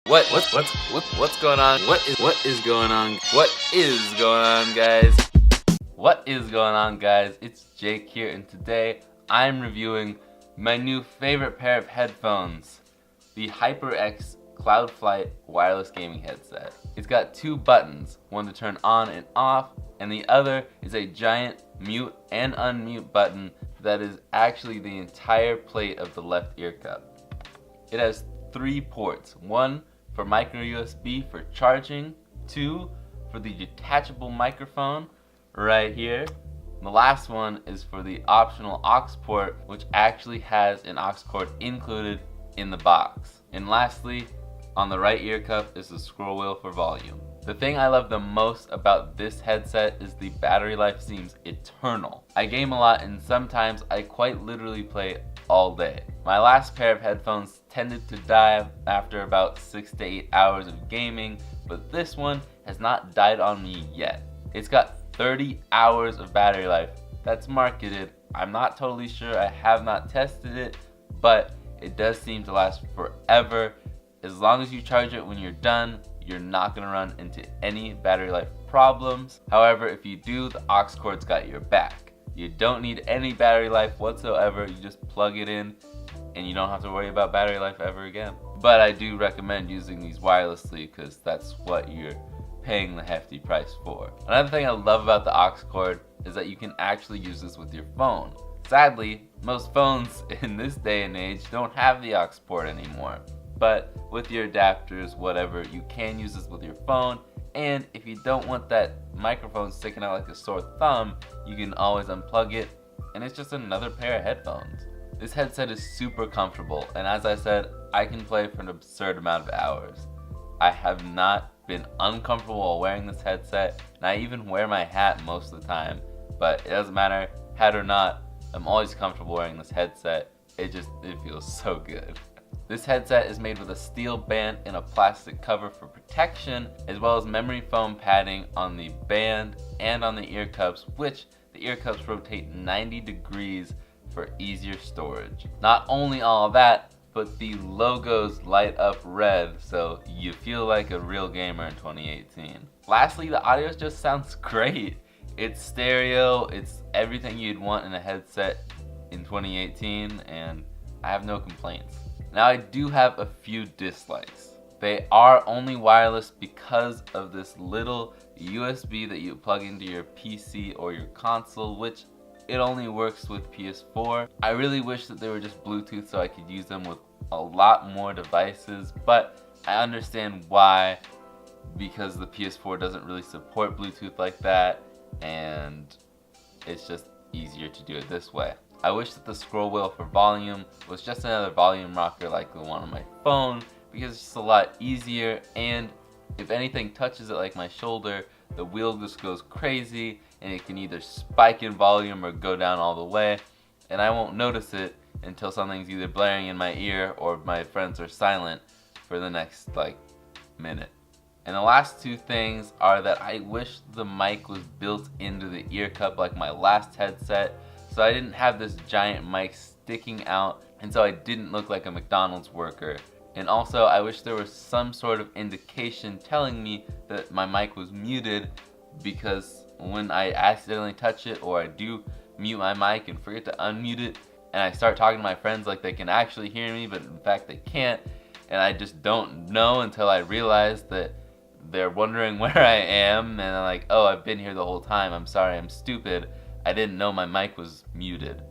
What's going on? What is going on? What is going on, guys? What is going on, guys? It's Jake here, and today I'm reviewing my new favorite pair of headphones, the HyperX CloudFlight wireless gaming headset. It's got two buttons, one to turn on and off, and the other is a giant mute and unmute button that is actually the entire plate of the left ear cup. It has 3 ports, one for micro USB for charging, 2 for the detachable microphone right here. And the last one is for the optional aux port, which actually has an aux cord included in the box. And lastly, on the right ear cup is the scroll wheel for volume. The thing I love the most about this headset is the battery life seems eternal. I game a lot, and sometimes I quite literally play all day. My last pair of headphones tended to die after about 6 to 8 hours of gaming, but this one has not died on me yet. It's got 30 hours of battery life. That's marketed. I'm not totally sure. I have not tested it, but it does seem to last forever. As long as you charge it when you're done, you're not going to run into any battery life problems. However, if you do, the aux cord's got your back. You don't need any battery life whatsoever. You just plug it in and you don't have to worry about battery life ever again. But I do recommend using these wirelessly because that's what you're paying the hefty price for. Another thing I love about the aux cord is that you can actually use this with your phone. Sadly, most phones in this day and age don't have the aux port anymore. But with your adapters, whatever, you can use this with your phone. And if you don't want that microphone sticking out like a sore thumb, you can always unplug it, and it's just another pair of headphones. This headset is super comfortable, and as I said, I can play for an absurd amount of hours. I have not been uncomfortable while wearing this headset, and I even wear my hat most of the time. But it doesn't matter, hat or not, I'm always comfortable wearing this headset. It feels so good. This headset is made with a steel band and a plastic cover for protection, as well as memory foam padding on the band and on the ear cups, which the ear cups rotate 90 degrees for easier storage. Not only all of that, but the logos light up red, so you feel like a real gamer in 2018. Lastly, the audio just sounds great. It's stereo, it's everything you'd want in a headset in 2018, and I have no complaints. Now, I do have a few dislikes. They are only wireless because of this little USB that you plug into your PC or your console, which it only works with PS4. I really wish that they were just Bluetooth so I could use them with a lot more devices, but I understand why, because the PS4 doesn't really support Bluetooth like that, and it's just easier to do it this way. I wish that the scroll wheel for volume was just another volume rocker like the one on my phone, because it's just a lot easier, and if anything touches it like my shoulder, the wheel just goes crazy and it can either spike in volume or go down all the way, and I won't notice it until something's either blaring in my ear or my friends are silent for the next minute. And the last 2 things are that I wish the mic was built into the ear cup like my last headset, so I didn't have this giant mic sticking out, and so I didn't look like a McDonald's worker. And also, I wish there was some sort of indication telling me that my mic was muted, because when I accidentally touch it or I do mute my mic and forget to unmute it, and I start talking to my friends like they can actually hear me, but in fact they can't, and I just don't know until I realize that they're wondering where I am, and I'm like, oh, I've been here the whole time, I'm sorry, I'm stupid. I didn't know my mic was muted.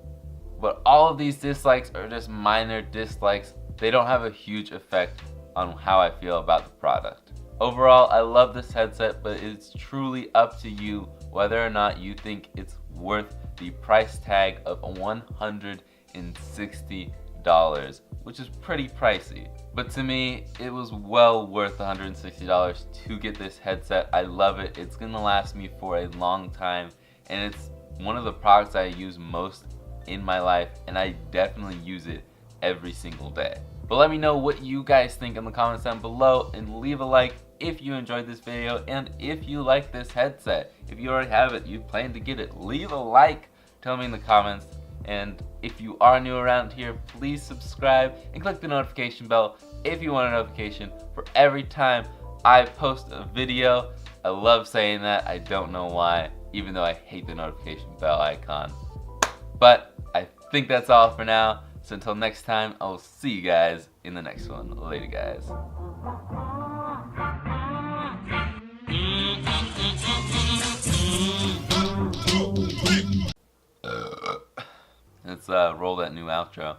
But all of these dislikes are just minor dislikes. They don't have a huge effect on how I feel about the product. Overall, I love this headset, but it's truly up to you whether or not you think it's worth the price tag of $160, which is pretty pricey. But to me, it was well worth $160 to get this headset. I love it. It's gonna last me for a long time, and it's one of the products I use most in my life, and I definitely use it every single day. But let me know what you guys think in the comments down below, and leave a like if you enjoyed this video, and if you like this headset. If you already have it, you plan to get it, leave a like, tell me in the comments. And if you are new around here, please subscribe and click the notification bell if you want a notification for every time I post a video. I love saying that. I don't know why, even though I hate the notification bell icon. But I think that's all for now. So until next time, I will see you guys in the next one. Later, guys. Let's roll that new outro.